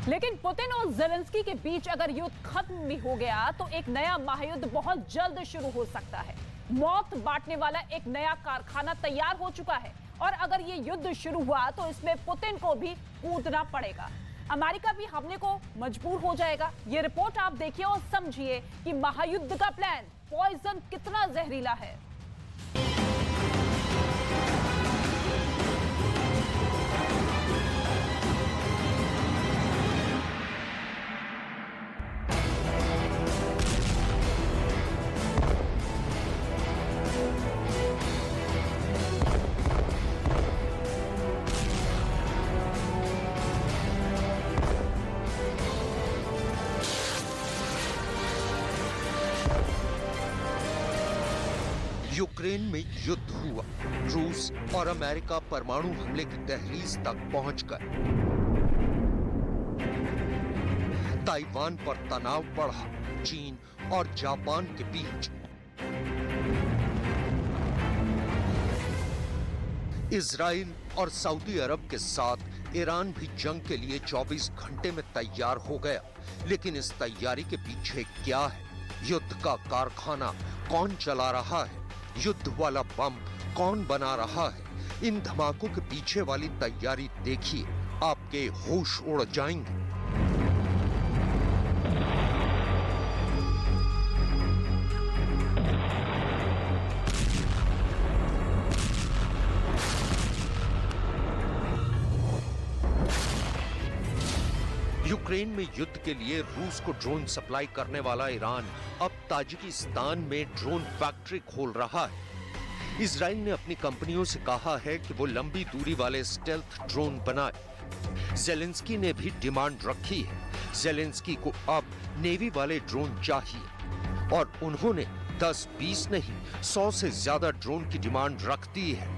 लेकिन पुतिन और ज़ेलेंस्की के बीच अगर युद्ध खत्म भी हो गया तो एक नया महायुद्ध बहुत जल्द शुरू हो सकता है। मौत बांटने वाला एक नया कारखाना तैयार हो चुका है और अगर ये युद्ध शुरू हुआ तो इसमें पुतिन को भी कूदना पड़ेगा। अमेरिका भी हमले को मजबूर हो जाएगा। ये रिपोर्ट आप देखिए और समझिए कि महायुद्ध का प्लान पॉइजन कितना जहरीला है। यूक्रेन में युद्ध हुआ। रूस और अमेरिका परमाणु हमले की दहलीज तक पहुंच गए। ताइवान पर तनाव बढ़ा। चीन और जापान के बीच इजराइल और सऊदी अरब के साथ ईरान भी जंग के लिए 24 घंटे में तैयार हो गया। लेकिन इस तैयारी के पीछे क्या है? युद्ध का कारखाना कौन चला रहा है? युद्ध वाला बम कौन बना रहा है? इन धमाकों के पीछे वाली तैयारी देखिए, आपके होश उड़ जाएंगे। यूक्रेन में युद्ध के लिए रूस को ड्रोन सप्लाई करने वाला ईरान अब ताजिकिस्तान में ड्रोन फैक्ट्री खोल रहा है। इजराइल ने अपनी कंपनियों से कहा है कि वो लंबी दूरी वाले स्टेल्थ ड्रोन बनाए। ज़ेलेंस्की ने भी डिमांड रखी है। ज़ेलेंस्की को अब नेवी वाले ड्रोन चाहिए और उन्होंने 10-20 नहीं 100 से ज्यादा ड्रोन की डिमांड रख दी है।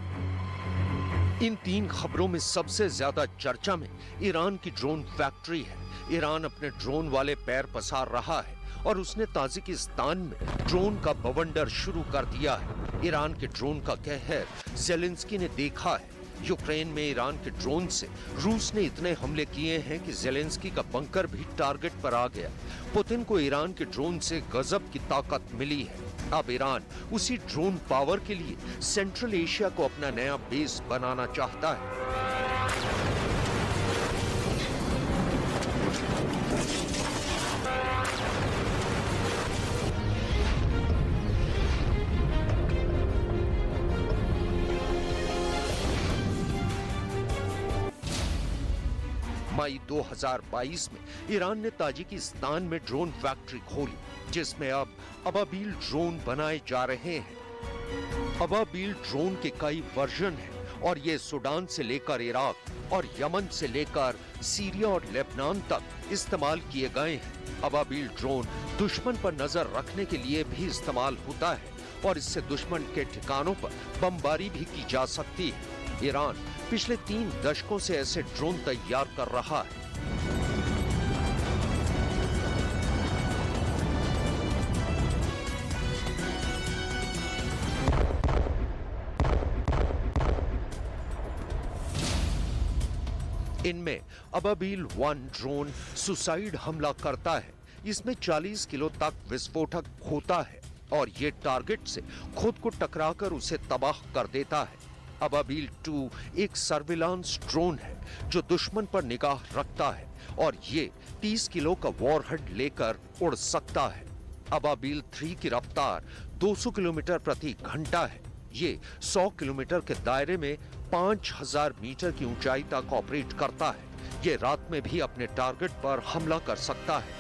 इन तीन खबरों में सबसे ज्यादा चर्चा में ईरान की ड्रोन फैक्ट्री है। ईरान अपने ड्रोन वाले पैर पसार रहा है और उसने ताजिकिस्तान में ड्रोन का बवंडर शुरू कर दिया है। ईरान के ड्रोन का कहर ज़ेलेंस्की ने देखा है। यूक्रेन में ईरान के ड्रोन से रूस ने इतने हमले किए हैं कि ज़ेलेंस्की का बंकर भी टारगेट पर आ गया। पुतिन को ईरान के ड्रोन से गजब की ताकत मिली है। अब ईरान उसी ड्रोन पावर के लिए सेंट्रल एशिया को अपना नया बेस बनाना चाहता है। मई 2022 में ईरान ने ताजिकिस्तान में ड्रोन फैक्ट्री खोली, जिसमें अब अबाबील ड्रोन बनाए जा रहे हैं। अबाबील ड्रोन के कई वर्जन हैं और ये सूडान से लेकर इराक और यमन से लेकर सीरिया और लेबनान तक इस्तेमाल किए गए हैं। अबाबील ड्रोन दुश्मन पर नजर रखने के लिए भी इस्तेमाल होता है और इससे दुश्मन के ठिकानों पर बमबारी भी की जा सकती है। ईरान पिछले 3 दशकों से ऐसे ड्रोन तैयार कर रहा है। इनमें अबाबील 1 ड्रोन सुसाइड हमला करता है। इसमें 40 किलो तक विस्फोटक होता है और ये टारगेट से खुद को टकराकर उसे तबाह कर देता है। अबाबील 2 एक सर्विलांस ड्रोन है जो दुश्मन पर निगाह रखता है और ये 30 किलो का वॉरहेड लेकर उड़ सकता है। अबाबील 3 की रफ्तार 200 किलोमीटर प्रति घंटा है। ये 100 किलोमीटर के दायरे में 5000 मीटर की ऊंचाई तक ऑपरेट करता है। ये रात में भी अपने टारगेट पर हमला कर सकता है।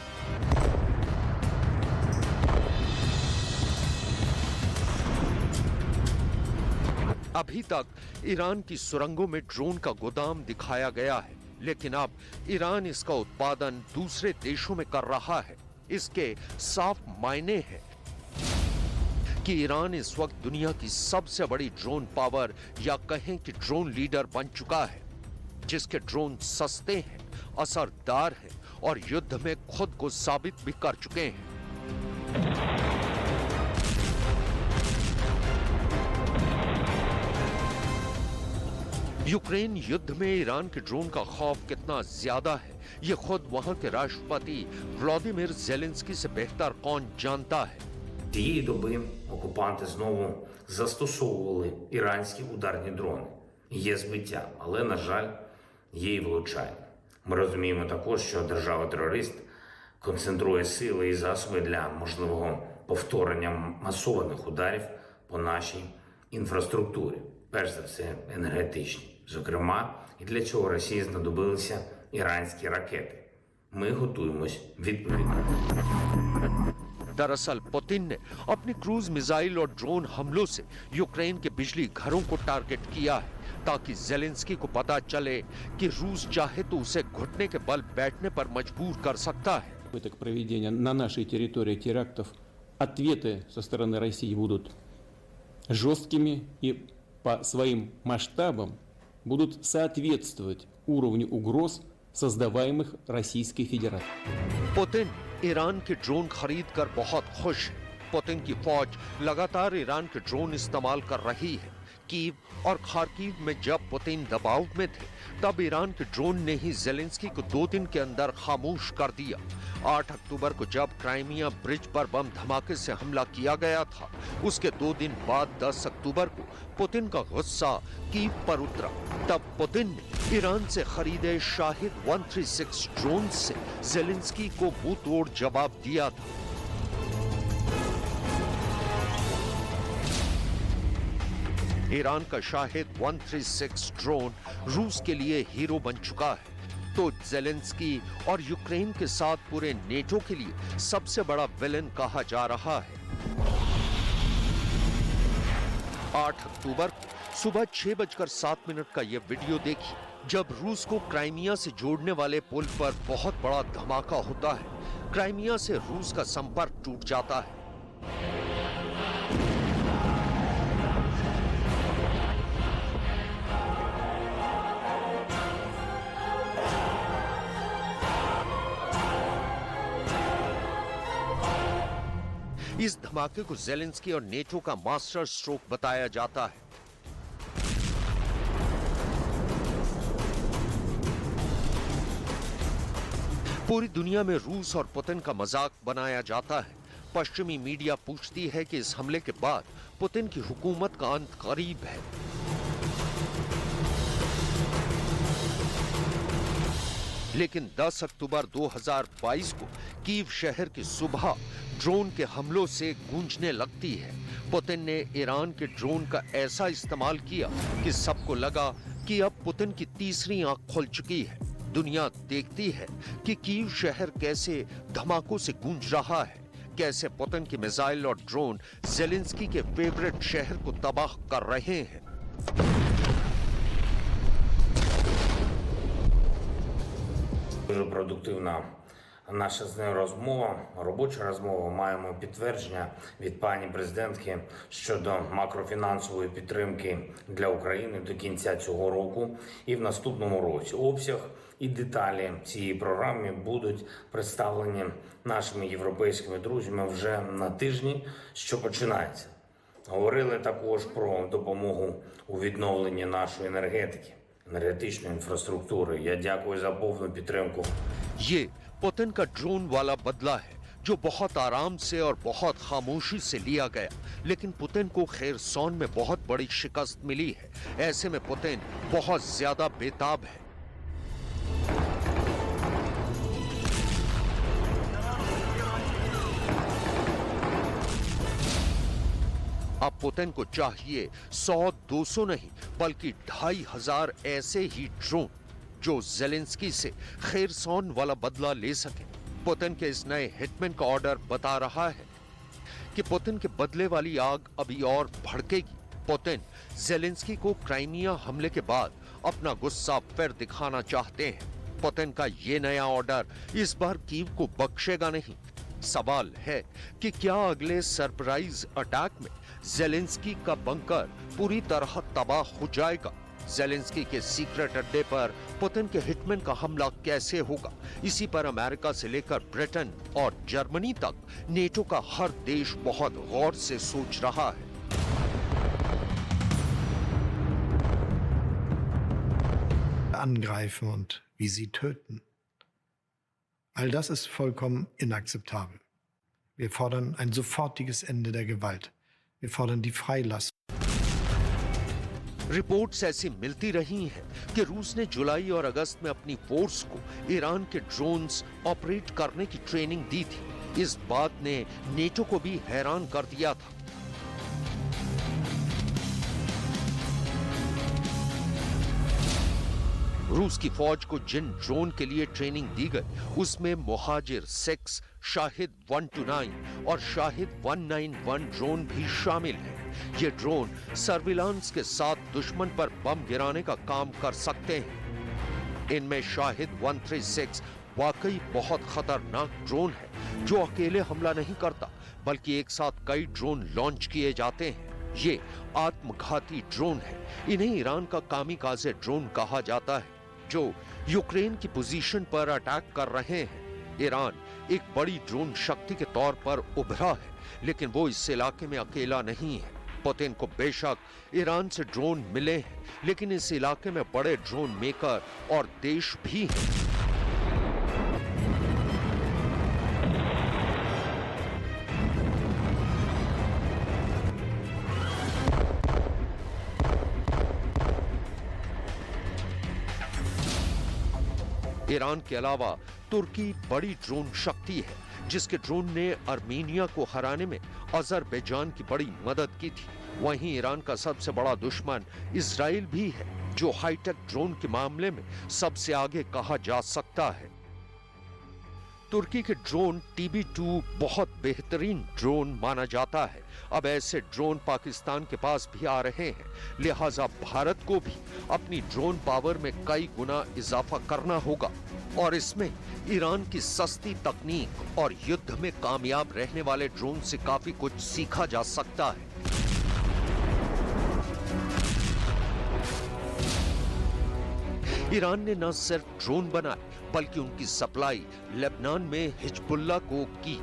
अभी तक ईरान की सुरंगों में ड्रोन का गोदाम दिखाया गया है, लेकिन अब ईरान इसका उत्पादन दूसरे देशों में कर रहा है। इसके साफ मायने हैं कि ईरान इस वक्त दुनिया की सबसे बड़ी ड्रोन पावर या कहें कि ड्रोन लीडर बन चुका है, जिसके ड्रोन सस्ते हैं, असरदार हैं और युद्ध में खुद को साबित भी कर चुके हैं। यूक्रेन युद्ध में ईरान के ड्रोन का खौफ कितना ज्यादा है, ये खुद वहां के राष्ट्रपति व्लादिमीर ज़ेलेंस्की से बेहतर कौन जानता है। Тієї доби окупанти знову застосовували іранські ударні дрони. Є збиття, але, на жаль, є і влучання. Ми розуміємо також, що держава-терорист концентрує сили і засоби для можливого повторення масованих ударів по нашій інфраструктурі, перш за все енергетичній. Зокрема, і для цього Росії знадобилися іранські ракети. Ми готуємось відповідно. दरअसल पुतिन ने अपनी क्रूज मिसाइल और ड्रोन हमलों से यूक्रेन के बिजली घरों को टारगेट किया है, ताकि ज़ेलेंस्की को पता चले कि रूस चाहे तो उसे घुटने के बल बैठने पर मजबूर कर सकता है। Попыток проведения на нашей территории терактов, ответы со стороны России будут жесткими и по своим масштабам будут соответствовать уровню угроз, создаваемых Российской Федерацией. पुतिन ईरान के ड्रोन खरीद कर बहुत खुश है। पुतिन की फौज लगातार ईरान के ड्रोन इस्तेमाल कर रही है। कीव और खार्किव में जब पुतिन दबाव में थे, तब ईरान के ड्रोन ने ही ज़ेलेंस्की को 2 दिन के अंदर खामोश कर दिया। 8 अक्टूबर को जब क्राइमिया ब्रिज पर बम धमाके से हमला किया गया था, उसके 2 दिन बाद 10 अक्टूबर को पुतिन का गुस्सा कीव पर उतरा। तब पुतिन ने ईरान से खरीदे शाहिद 136 ड्रोन से ज़ेलेंस्की को मुंह तोड़ जवाब दिया था। ईरान का शाहिद 136 ड्रोन रूस के लिए हीरो बन चुका है, तो ज़ेलेंस्की और यूक्रेन के साथ पूरे नेटो के लिए सबसे बड़ा विलेन कहा जा रहा है। 8 अक्टूबर को सुबह 6:07 का यह वीडियो देखिए, जब रूस को क्राइमिया से जोड़ने वाले पुल पर बहुत बड़ा धमाका होता है। क्राइमिया से रूस का संपर्क टूट जाता है। इस धमाके को ज़ेलेंस्की और नेटो का मास्टर स्ट्रोक बताया जाता है। पूरी दुनिया में रूस और पुतिन का मजाक बनाया जाता है। पश्चिमी मीडिया पूछती है कि इस हमले के बाद पुतिन की हुकूमत का अंत करीब है। लेकिन 10 अक्टूबर 2022 को कीव शहर की सुबह ड्रोन के हमलों से गूंजने लगती है। पुतिन ने ईरान के ड्रोन का ऐसा इस्तेमाल किया कि सबको लगा कि अब पुतिन की तीसरी आंख खुल चुकी है। दुनिया देखती है कि कीव शहर कैसे धमाकों से गूंज रहा है, कैसे पुतिन की मिसाइल और ड्रोन ज़ेलेंस्की के फेवरेट शहर को तबाह कर रहे हैं। Дуже продуктивна наша з нею розмова, робоча розмова. Маємо підтвердження від пані президентки щодо макрофінансової підтримки для України до кінця цього року і в наступному році. Обсяг і деталі цієї програми будуть представлені нашими європейськими друзями вже на тижні, що починається. Говорили також про допомогу у відновленні нашої енергетики, енергетичної інфраструктури. Я дякую за повну підтримку. ये पुतिन का ड्रोन वाला बदला है, जो बहुत आराम से और बहुत खामोशी से लिया गया। लेकिन पुतिन को खेरसौन में बहुत बड़ी शिकस्त मिली है। ऐसे में पुतिन बहुत ज्यादा बेताब है। अब पुतिन को चाहिए 100-200 नहीं, बल्कि 2500 ऐसे ही ड्रोन जो ज़ेलेंस्की से खेरसौन वाला बदला ले सके। पुतिन के इस नए हिटमैन का ऑर्डर बता रहा है कि पुतिन के बदले वाली आग अभी और भड़केगी। पुतिन ज़ेलेंस्की को क्राइमिया हमले के बाद अपना गुस्सा फिर दिखाना चाहते हैं। पुतिन का ये नया ऑर्डर इस बार कीव को बख्शेगा नहीं। सवाल है कि क्या अगले सरप्राइज अटैक में ज़ेलेंस्की का बंकर पूरी तरह तबाह हो जाएगा? ज़ेलेंस्की के सीक्रेट अड्डे पर पुतिन के हिटमैन का हमला कैसे होगा? इसी पर अमेरिका से लेकर ब्रिटेन और जर्मनी तक नेटो का हर देश बहुत गौर से सोच रहा है। angreifen und wie sie töten. All das ist vollkommen inakzeptabel. Wir fordern ein sofortiges Ende der Gewalt. Wir fordern die Freilassung. Reports ऐसी मिलती रही हैं कि रूस ने जुलाई और अगस्त में अपनी फोर्स को ईरान के ड्रोन्स ऑपरेट करने की ट्रेनिंग दी थी। इस बात ने नेटो को भी हैरान कर दिया था। रूस की फौज को जिन ड्रोन के लिए ट्रेनिंग दी गई उसमें मुहाजिर 6, शाहिद 129 और शाहिद 191 ड्रोन भी शामिल हैं। ये ड्रोन सर्विलांस के साथ दुश्मन पर बम गिराने का काम कर सकते हैं। इनमें शाहिद 136 वाकई बहुत खतरनाक ड्रोन है जो अकेले हमला नहीं करता बल्कि एक साथ कई ड्रोन लॉन्च किए जाते हैं। ये आत्मघाती ड्रोन है। इन्हें ईरान का कामिकाज़े ड्रोन कहा जाता है जो यूक्रेन की पोजीशन पर अटैक कर रहे हैं। ईरान एक बड़ी ड्रोन शक्ति के तौर पर उभरा है लेकिन वो इस इलाके में अकेला नहीं है। पुतिन को बेशक ईरान से ड्रोन मिले हैं लेकिन इस इलाके में बड़े ड्रोन मेकर और देश भी हैं। ईरान के अलावा तुर्की बड़ी ड्रोन शक्ति है जिसके ड्रोन ने अर्मेनिया को हराने में अजरबैजान की बड़ी मदद की थी। वहीं ईरान का सबसे बड़ा दुश्मन इजराइल भी है जो हाईटेक ड्रोन के मामले में सबसे आगे कहा जा सकता है। तुर्की के ड्रोन TB2 बहुत बेहतरीन ड्रोन माना जाता है। अब ऐसे ड्रोन पाकिस्तान के पास भी आ रहे हैं, लिहाजा भारत को भी अपनी ड्रोन पावर में कई गुना इजाफा करना होगा और इसमें ईरान की सस्ती तकनीक और युद्ध में कामयाब रहने वाले ड्रोन से काफी कुछ सीखा जा सकता है। ईरान ने न सिर्फ ड्रोन बनाए बल्कि उनकी सप्लाई लेबनान में हिजबुल्लाह को की,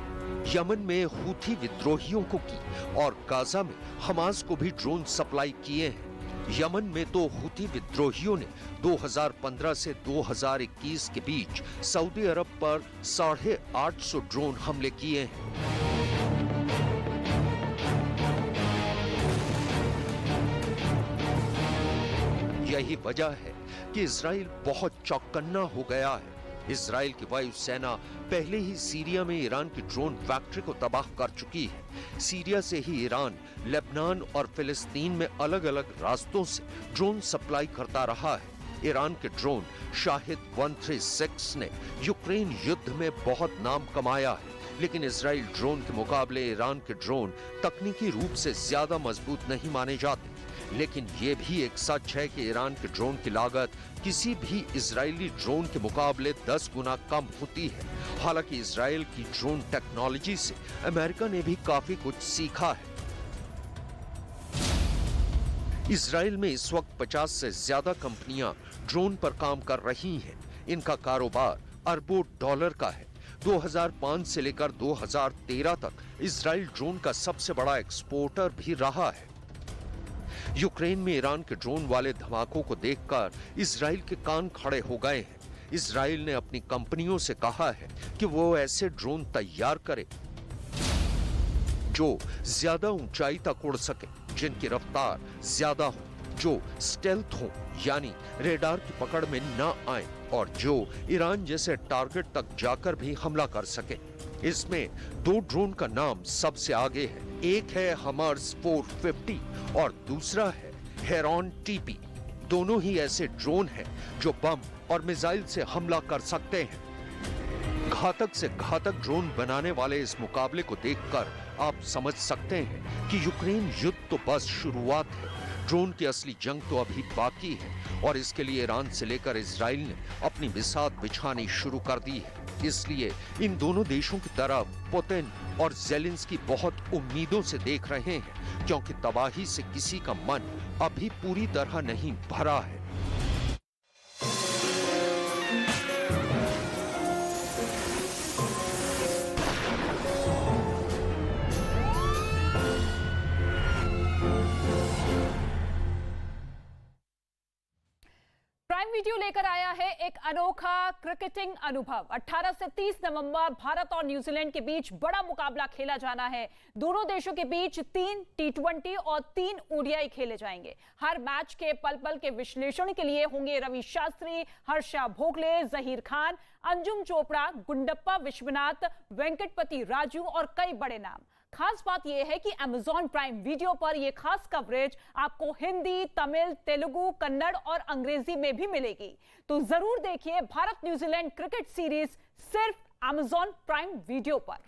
यमन में हूथी विद्रोहियों को की और गाजा में हमास को भी ड्रोन सप्लाई किए हैं। यमन में तो हूथी विद्रोहियों ने 2015 से 2021 के बीच सऊदी अरब पर 850 ड्रोन हमले किए हैं। यही वजह है कि इजराइल बहुत चौकन्ना हो गया है। इजराइल की वायुसेना पहले ही सीरिया में ईरान की ड्रोन फैक्ट्री को तबाह कर चुकी है। सीरिया से ही ईरान लेबनान और फिलिस्तीन में अलग अलग रास्तों से ड्रोन सप्लाई करता रहा है। ईरान के ड्रोन शाहिद 136 ने यूक्रेन युद्ध में बहुत नाम कमाया है, लेकिन इजराइल ड्रोन के मुकाबले ईरान के ड्रोन तकनीकी रूप से ज्यादा मजबूत नहीं माने जाते। लेकिन ये भी एक सच है कि ईरान के ड्रोन की लागत किसी भी इजरायली ड्रोन के मुकाबले 10 गुना कम होती है। हालांकि इजराइल की ड्रोन टेक्नोलॉजी से अमेरिका ने भी काफी कुछ सीखा है। इजराइल में इस वक्त 50 से ज्यादा कंपनियां ड्रोन पर काम कर रही हैं। इनका कारोबार अरबों डॉलर का है। 2005 से लेकर 2013 तक इजराइल ड्रोन का सबसे बड़ा एक्सपोर्टर भी रहा है। यूक्रेन में ईरान के ड्रोन वाले धमाकों को देखकर इजराइल के कान खड़े हो गए हैं। इजराइल ने अपनी कंपनियों से कहा है कि वो ऐसे ड्रोन तैयार करे जो ज्यादा ऊंचाई तक उड़ सके, जिनकी रफ्तार ज्यादा हो, जो स्टेल्थ हो यानी रेडार की पकड़ में न आए और जो ईरान जैसे टारगेट तक जाकर भी हमला कर सके। इसमें 2 ड्रोन का नाम सबसे आगे है। एक है हमर्स 450 और दूसरा है हेरॉन TP। दोनों ही ऐसे ड्रोन हैं जो बम और मिसाइल से हमला कर सकते हैं। घातक से घातक ड्रोन बनाने वाले इस मुकाबले को देखकर आप समझ सकते हैं कि यूक्रेन युद्ध तो बस शुरुआत है। ड्रोन की असली जंग तो अभी बाकी है और इसके लिए ईरान से लेकर इजराइल ने अपनी बिसात बिछानी शुरू कर दी है। इसलिए इन दोनों देशों की तरफ पुतिन और ज़ेलेंस्की बहुत उम्मीदों से देख रहे हैं, क्योंकि तबाही से किसी का मन अभी पूरी तरह नहीं भरा है। प्राइम वीडियो लेकर आया एक अनोखा क्रिकेटिंग अनुभव। 18 से 30 नवंबर भारत और न्यूजीलैंड के बीच बड़ा मुकाबला खेला जाना है। दोनों देशों के बीच 3 टी20 और 3 ओडीआई खेले जाएंगे। हर मैच के पल पल के विश्लेषण के लिए होंगे रवि शास्त्री, हर्षा भोगले, जहीर खान, अंजुम चोपड़ा, गुंडप्पा विश्वनाथ, वेंकटपति राजू और कई बड़े नाम। खास बात यह है कि Amazon प्राइम वीडियो पर यह खास कवरेज आपको हिंदी, तमिल, तेलुगु, कन्नड़ और अंग्रेजी में भी मिलेगी। तो जरूर देखिए भारत न्यूजीलैंड क्रिकेट सीरीज सिर्फ Amazon प्राइम वीडियो पर।